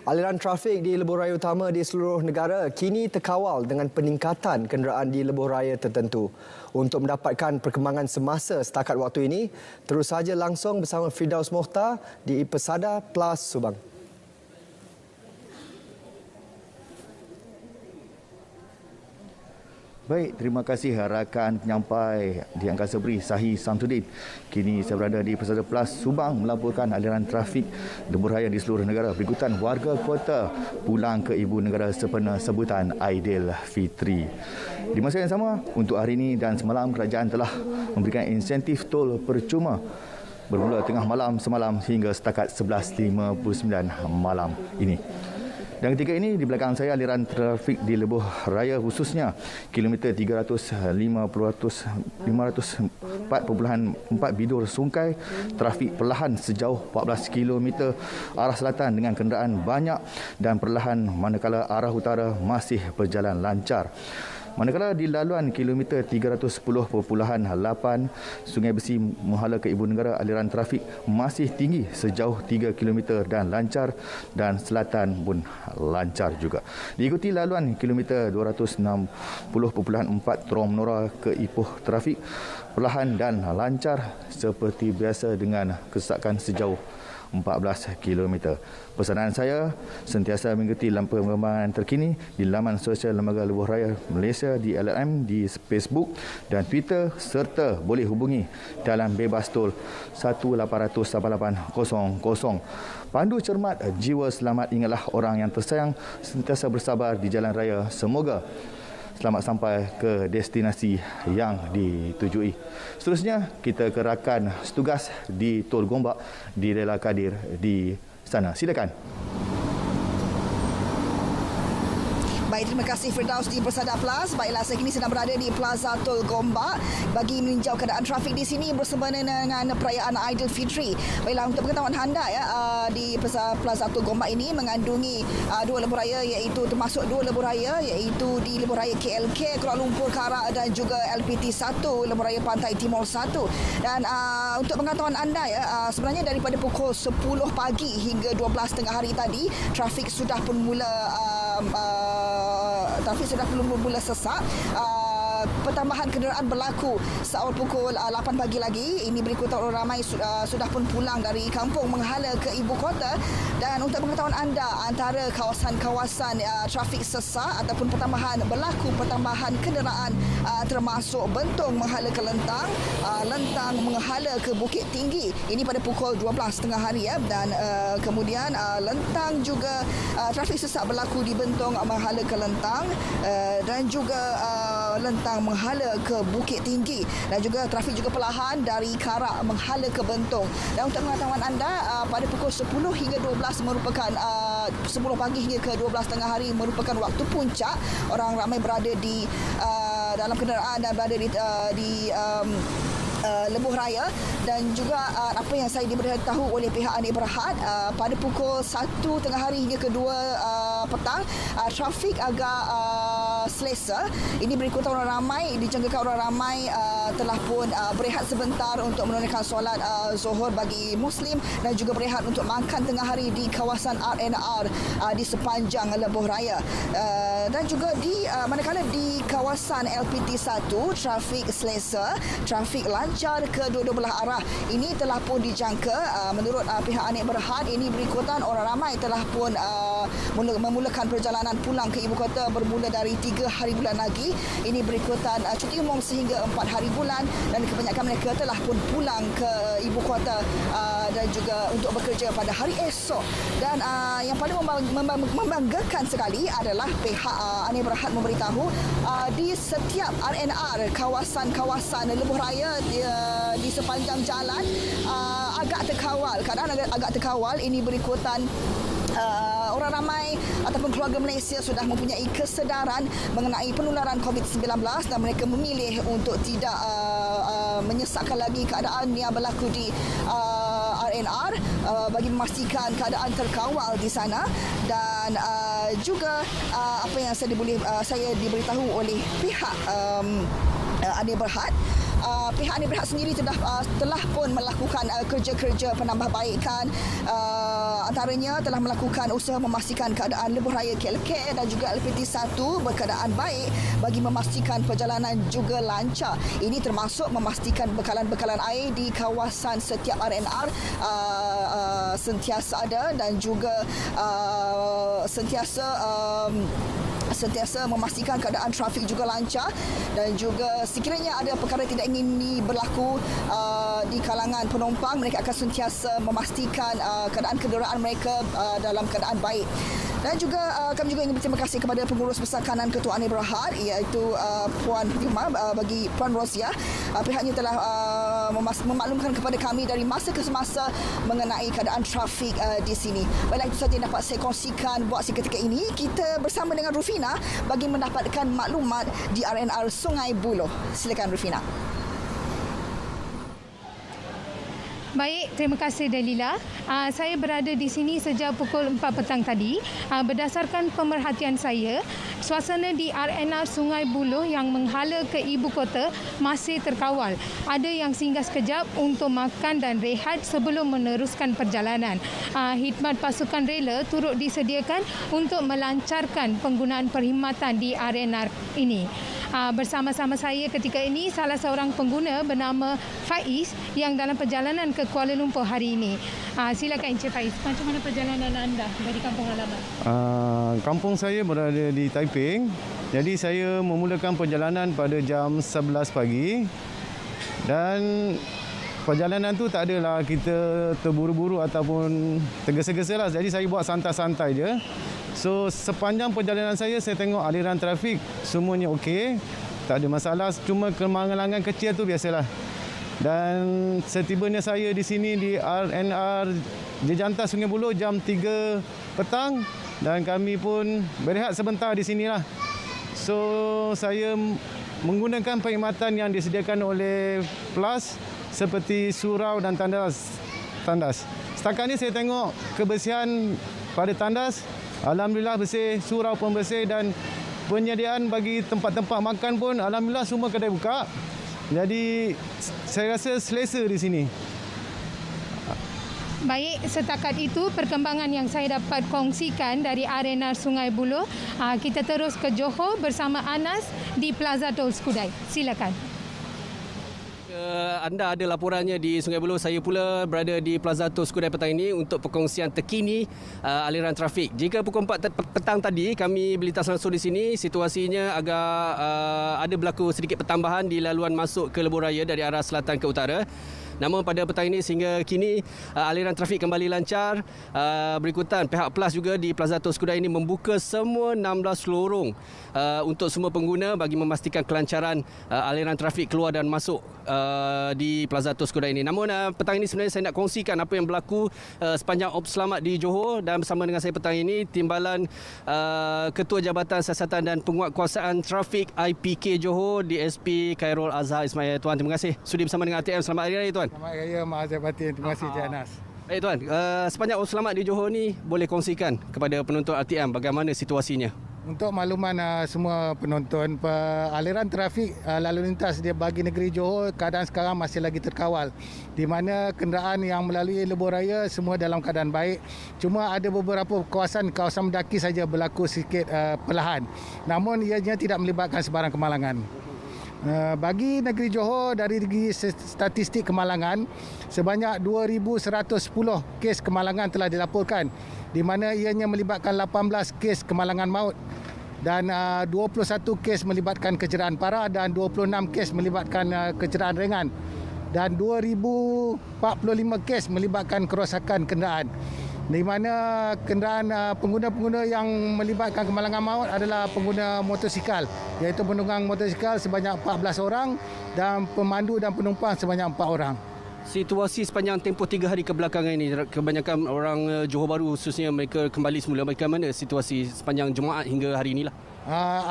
Aliran trafik di lebuh raya utama di seluruh negara kini terkawal dengan peningkatan kenderaan di lebuh raya tertentu. Untuk mendapatkan perkembangan semasa setakat waktu ini, terus saja langsung bersama Firdaus Mokhtar di Pesada Plus Subang. Baik, terima kasih rakan penyampai di Angkasa Beri Sahih Samsudin. Kini saya berada di Pesada Plus Subang melaporkan aliran trafik lebuh raya di seluruh negara berikutan warga kota pulang ke ibu negara sempena sebutan Aidilfitri. Di masa yang sama, untuk hari ini dan semalam kerajaan telah memberikan insentif tol percuma bermula tengah malam semalam hingga setakat 11.59 malam ini. Dan ketika ini di belakang saya aliran trafik di lebuh raya khususnya kilometer 504.4 Bidur Sungkai, trafik perlahan sejauh 14 km arah selatan dengan kenderaan banyak dan perlahan manakala arah utara masih berjalan lancar. Manakala di laluan kilometer 310.8 Sungai Besi menghala ke ibu negara, aliran trafik masih tinggi sejauh 3 km dan lancar, dan selatan pun lancar juga. Diikuti laluan kilometer 260.4 Terowong Menora ke Ipoh, trafik perlahan dan lancar seperti biasa dengan kesesakan sejauh 14 km. Pesanan saya sentiasa mengikuti lampu perkembangan terkini di laman sosial Lembaga Lebuh Raya Malaysia di LLM, di Facebook dan Twitter, serta boleh hubungi dalam bebas tol 188800. Pandu cermat, jiwa selamat, ingatlah orang yang tersayang, sentiasa bersabar di jalan raya. Semoga selamat sampai ke destinasi yang ditujui. Seterusnya, kita ke rakan setugas di Tol Gombak di Lela Kadir di sana. Silakan. Baik, terima kasih Firdaus di Pesada Plus. Baiklah, saya kini sedang berada di Plaza Tol Gombak bagi meninjau keadaan trafik di sini bersempena dengan perayaan Aidilfitri. Baiklah, untuk pengetahuan anda di Plaza Tol Gombak ini mengandungi dua lebuh raya, iaitu termasuk dua lebuh raya iaitu di lebuh raya KLK Kuala Lumpur Karak dan juga LPT 1 lebuh raya Pantai Timur 1. Dan untuk pengetahuan anda sebenarnya daripada pukul 10 pagi hingga 12 tengah hari tadi, trafik sudah pun mula sesak. Pertambahan kenderaan berlaku seawal pukul 8 pagi lagi. Ini berikutan orang ramai sudah pun pulang dari kampung menghala ke ibu kota. Dan untuk pengetahuan anda, antara kawasan-kawasan trafik sesak ataupun pertambahan kenderaan termasuk Bentong menghala ke Lentang, Lentang menghala ke Bukit Tinggi. Ini pada pukul 12 tengah hari dan kemudian Lentang juga trafik sesak berlaku di Bentong menghala ke Lentang dan juga Lentang menghala ke Bukit Tinggi, dan juga trafik juga perlahan dari Karak menghala ke Bentong. Dan untuk pengetahuan anda, pada pukul 10 hingga 12 merupakan 10 pagi hingga ke 12 tengah hari merupakan waktu puncak. Orang ramai berada di dalam kenderaan dan berada di lebuh raya. Dan juga apa yang saya diberitahu oleh pihak Anik Berhad, pada pukul 1 tengah hari hingga ke 2 petang, trafik agak selesa. Ini berikutan orang ramai, dijangkakan orang ramai telah pun berehat sebentar untuk menunaikan solat Zuhur bagi Muslim dan juga berehat untuk makan tengah hari di kawasan R&R di sepanjang lebuh raya. Dan juga manakala di kawasan LPT 1, trafik selesa, trafik lancar kedua-dua belah arah. Ini telah pun dijangka menurut pihak Anik Berhad, ini berikutan orang ramai telah pun memulakan perjalanan pulang ke ibu kota bermula dari 3 hari bulan lagi. Ini berikutan cuti umum sehingga 4 hari bulan, dan kebanyakan mereka telah pun pulang ke ibu kota dan juga untuk bekerja pada hari esok. Dan yang paling membanggakan sekali adalah pihak Anik Berhad memberitahu di setiap R&R, kawasan-kawasan lebuh raya di sepanjang jalan agak terkawal. Keadaan agak terkawal. Ini berikutan orang ramai ataupun keluarga Malaysia sudah mempunyai kesedaran mengenai penularan COVID-19 dan mereka memilih untuk tidak menyesakkan lagi keadaan yang berlaku di R&R bagi memastikan keadaan terkawal di sana. Dan juga apa yang saya diberitahu oleh pihak Anik Berhad, pihak Anik Berhad sendiri telah pun melakukan kerja-kerja penambahbaikan antaranya telah melakukan usaha memastikan keadaan lebuh raya KLK dan juga LPT1 berkeadaan baik bagi memastikan perjalanan juga lancar. Ini termasuk memastikan bekalan-bekalan air di kawasan setiap RNR sentiasa ada dan juga sentiasa memastikan keadaan trafik juga lancar, dan juga sekiranya ada perkara tidak ingin berlaku di kalangan penumpang, mereka akan sentiasa memastikan keadaan kenderaan mereka dalam keadaan baik. Dan juga kami juga ingin berterima kasih kepada pengurus besar kanan Ketua Anir Berhad, iaitu Puan Fatimah bagi Puan Roziah. Pihaknya telah memaklumkan kepada kami dari masa ke semasa mengenai keadaan trafik di sini. Baiklah, itu saja yang dapat saya kongsikan buat seketika ini. Kita bersama dengan Rufina bagi mendapatkan maklumat di RNR Sungai Buloh. Silakan Rufina. Baik, terima kasih Dalila. Saya berada di sini sejak pukul 4 petang tadi. Berdasarkan pemerhatian saya, suasana di RNR Sungai Buloh yang menghala ke ibu kota masih terkawal. Ada yang singgah sekejap untuk makan dan rehat sebelum meneruskan perjalanan. Khidmat pasukan rela turut disediakan untuk melancarkan penggunaan perkhidmatan di RNR ini. Bersama-sama saya ketika ini salah seorang pengguna bernama Faiz yang dalam perjalanan ke Kuala Lumpur hari ini. Silakan Encik Faiz, macam mana perjalanan anda dari kampung halaman? Kampung saya berada di Taiping. Jadi saya memulakan perjalanan pada jam 11 pagi. Dan perjalanan tu tak adalah kita terburu-buru ataupun tergesa-gesa lah. Jadi saya buat santai-santai je. So sepanjang perjalanan saya tengok aliran trafik semuanya okey, tak ada masalah, cuma kemalangan kecil tu biasalah. Dan setibanya saya di sini di RNR Jejantas Sungai Buloh jam 3 petang dan kami pun berehat sebentar di sinilah. So saya menggunakan perkhidmatan yang disediakan oleh PLAS seperti surau dan tandas. Setakat ni saya tengok kebersihan pada tandas, alhamdulillah bersih, surau pun bersih dan penyediaan bagi tempat-tempat makan pun alhamdulillah semua kedai buka. Jadi saya rasa selesa di sini. Baik, setakat itu perkembangan yang saya dapat kongsikan dari RNR Sungai Buloh. Kita terus ke Johor bersama Anas di Plaza Tol Skudai. Silakan. Anda ada laporannya di Sungai Buloh, saya pula berada di Plaza Tol Skudai petang ini untuk perkongsian terkini aliran trafik. Jika pukul 4 petang tadi kami melintas langsung di sini, situasinya agak ada berlaku sedikit pertambahan di laluan masuk ke lebuh raya dari arah selatan ke utara. Namun pada petang ini sehingga kini aliran trafik kembali lancar. Berikutan pihak PLAS juga di Plaza Tol Skudai ini membuka semua 16 lorong untuk semua pengguna bagi memastikan kelancaran aliran trafik keluar dan masuk di Plaza Tol Skudai ini. Namun petang ini sebenarnya saya nak kongsikan apa yang berlaku sepanjang Op Selamat di Johor, dan bersama dengan saya petang ini Timbalan Ketua Jabatan Siasatan dan Penguatkuasaan Trafik IPK Johor, DSP Khairul Azhar Ismail. Tuan, terima kasih sudi bersama dengan ATM. Selamat Hari Raya Tuan. Selamat Hari Raya Mak Azhar Batin. Terima kasih Cik Anas. Baik Tuan, sepanjang Op Selamat di Johor ni boleh kongsikan kepada penonton RTM bagaimana situasinya? Untuk makluman semua penonton, aliran trafik lalu lintas di bagi negeri Johor keadaan sekarang masih lagi terkawal, di mana kenderaan yang melalui lebuh raya semua dalam keadaan baik. Cuma ada beberapa kawasan mendaki saja berlaku sedikit perlahan, namun ianya tidak melibatkan sebarang kemalangan. Bagi negeri Johor, dari segi statistik kemalangan, sebanyak 2,110 kes kemalangan telah dilaporkan, di mana ianya melibatkan 18 kes kemalangan maut dan 21 kes melibatkan kecederaan parah dan 26 kes melibatkan kecederaan ringan dan 2,045 kes melibatkan kerosakan kenderaan, di mana kenderaan pengguna-pengguna yang melibatkan kemalangan maut adalah pengguna motosikal, iaitu penunggang motosikal sebanyak 14 orang dan pemandu dan penumpang sebanyak 4 orang. Situasi sepanjang tempoh 3 hari kebelakangan ini, kebanyakan orang Johor Bahru khususnya mereka kembali semula. Bagaimana situasi sepanjang Jumaat hingga hari inilah?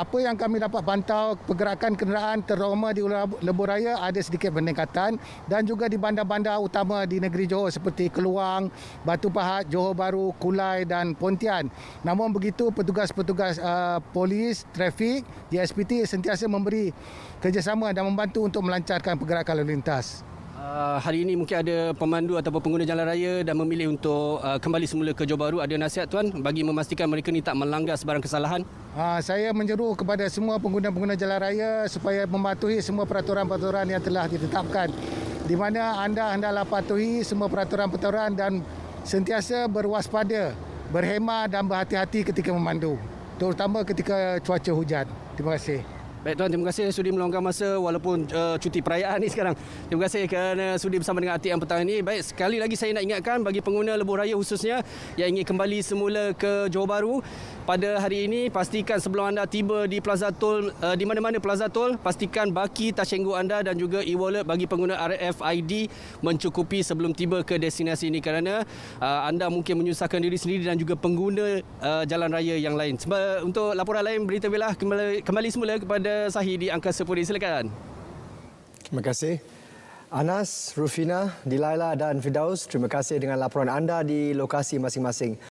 Apa yang kami dapat pantau, pergerakan kenderaan terutama di lebuh raya ada sedikit peningkatan, dan juga di bandar-bandar utama di negeri Johor seperti Keluang, Batu Pahat, Johor Bahru, Kulai dan Pontian. Namun begitu, petugas-petugas polis, trafik, JSPT sentiasa memberi kerjasama dan membantu untuk melancarkan pergerakan lalu lintas. Hari ini mungkin ada pemandu ataupun pengguna jalan raya dan memilih untuk kembali semula ke Johor Bahru. Ada nasihat tuan bagi memastikan mereka ni tak melanggar sebarang kesalahan? Saya menyeru kepada semua pengguna-pengguna jalan raya supaya mematuhi semua peraturan-peraturan yang telah ditetapkan. Di mana anda hendaklah patuhi semua peraturan-peraturan dan sentiasa berwaspada, berhemah dan berhati-hati ketika memandu. Terutama ketika cuaca hujan. Terima kasih. Baik tuan, terima kasih sudi meluangkan masa walaupun cuti perayaan ni sekarang. Terima kasih kerana sudi bersama dengan RTM petang ini. Baik, sekali lagi saya nak ingatkan bagi pengguna lebuh raya khususnya yang ingin kembali semula ke Johor Bahru pada hari ini, pastikan sebelum anda tiba di Plaza Tol, di mana-mana Plaza Tol, pastikan baki Tashenggu anda dan juga e-wallet bagi pengguna RFID mencukupi sebelum tiba ke destinasi ini kerana anda mungkin menyusahkan diri sendiri dan juga pengguna jalan raya yang lain. Untuk laporan lain, berita belah kembali semula kepada Sahi di Angkasa Puri. Silakan. Terima kasih. Anas, Rufina, Dilaila dan Firdaus, terima kasih dengan laporan anda di lokasi masing-masing.